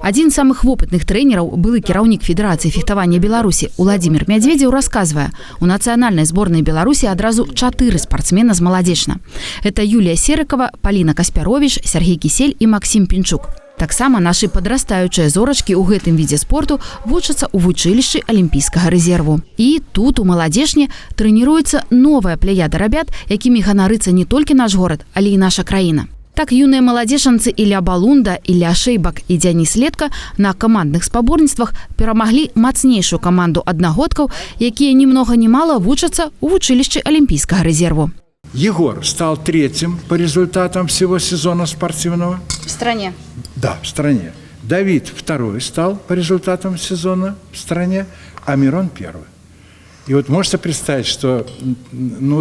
Один из самых опытных тренеров, былы кіраўнік Федерации фехтования Беларуси Владимир Медведев рассказывая, у национальной сборной Беларуси одразу 4 спортсмена с Молодечна. Это Юлия Серыкова, Полина Каспярович, Сергей Кисель и Максим Пинчук. Таксама наши подрастаючыя зорачкі ў гэтым відзе спорту вучацца ў вучылішчы Олимпийского резерву. І тут у Молодечне тренируецца новая плеяда ребят, якімі ганарыцца не толькі наш город, але і наша краіна. Так юные молодежанцы Ілля Балунда, Ілля Шейбак и Дзяніс Летка на командных спаборніцтвах перамаглі мацнейшую команду аднагодкаў, якія ни много ни мало вучацца ў вучылішчы Олимпийского резерву. Егор стал 3-м по результатам всего сезона спортивного. В стране? Да, в стране. Давид 2-й стал по результатам сезона в стране, а Мирон 1-й. И вот можете представить, что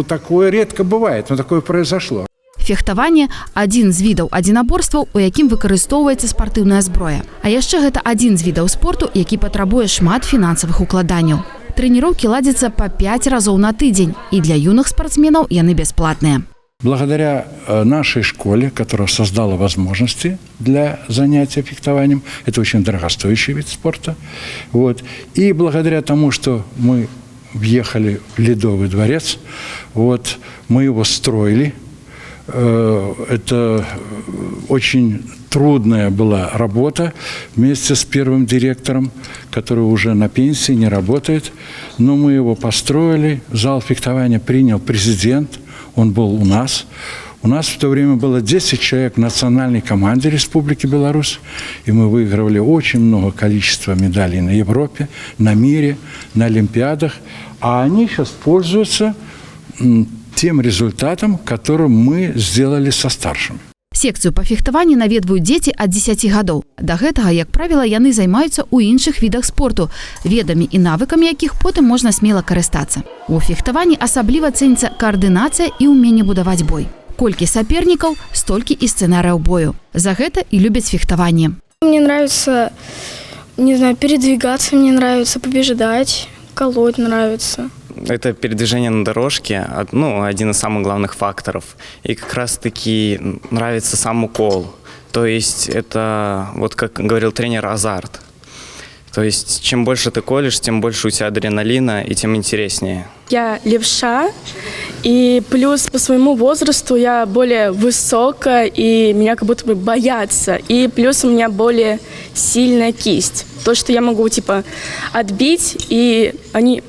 такое редко бывает, но такое произошло. Фехтаванне – один з відаў адзінаборстваў, у якім выкарыстоўваецца спартыўная зброя. А яшчэ гэта адзін з відаў спорту, які патрабуе шмат фінансавых укладанняў. Тренировки ладятся по 5 разов на тыдзень, и для юных спортсменов яны бесплатные. Благодаря нашей школе, которая создала возможности для занятия фехтованием, это очень дорогостоящий вид спорта, и благодаря тому, что мы въехали в Ледовый дворец, мы его строили. Это очень трудная была работа вместе с первым директором, который уже на пенсии, не работает. Но мы его построили. Зал фехтования принял президент. Он был у нас. У нас в то время было 10 человек в национальной команде Республики Беларусь. И мы выигрывали очень много количества медалей на Европе, на мире, на Олимпиадах. А они сейчас пользуются тем результатом, которым мы сделали со старшими. Секцыю па фехтаванні наведваюць дзеці ад 10 гадоў. Да гэтага, як правіла, яны займаюцца ў іншых відах спорту, ведамі і навыкамі якіх потым можна смела карыстацца. У фехтаванні асабліва цэніцца каардынацыя і ўменне будаваць бой. Колькі сапернікаў, столькі і сцэнарыяў бою. За гэта і любяць фехтаванне. Мне нравится, передвигаться, мне нравится побеждать, колоть нравится. Это передвижение на дорожке, один из самых главных факторов. И как раз-таки нравится сам укол. То есть это, как говорил тренер, азарт. То есть чем больше ты колешь, тем больше у тебя адреналина и тем интереснее. Я левша, и плюс по своему возрасту я более высокая, и меня как будто бы боятся. И плюс у меня более сильная кисть. То, что я могу отбить, и они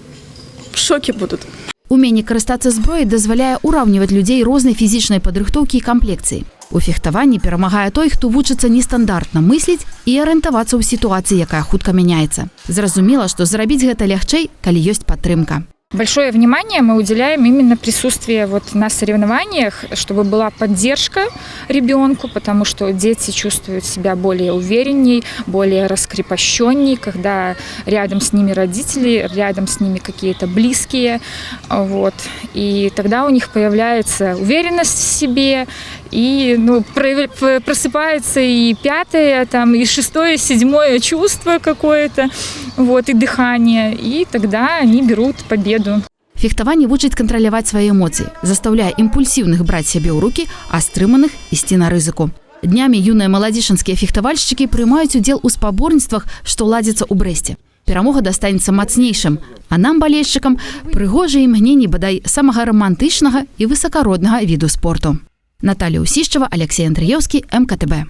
в шоке будут. Уменне карыстацца зброяй дазваляе ўраўніваць людзей рознай фізічнай падрыхтоўкі і камплекцыі. У фехтаванні перамагае той, хто вучыцца нестандартна мысліць і арыентавацца ў сітуацыі, якая хутка мяняецца. Зразумела, што зрабіць гэта лягчэй, калі ёсць падтрымка. Большое внимание мы уделяем именно присутствию на соревнованиях, чтобы была поддержка ребенку, потому что дети чувствуют себя более уверенней, более раскрепощенней, когда рядом с ними родители, рядом с ними какие-то близкие. И тогда у них появляется уверенность в себе, и просыпается и 5-е, и 6-е, 7-е чувство какое-то, и дыхание, и тогда они берут победу. Фехтаванне вучыць кантраляваць свае эмоцыі, застаўляе імпульсіўных браць сябе ў рукі, а стрыманых ісці на рызыку. Днямі юныя маладзечанскія фехтавальшчыкі прымаюць удзел у спаборніцтвах, што ладзяцца ў Брэсце. Перамога дастанецца мацнейшым, а нам, балельшчыкам, прыгожыя імгненні бадай самага романтычнага і высакароднага віду спорту. Наталья Усішчева, Алексей Андреевский, МКТБ.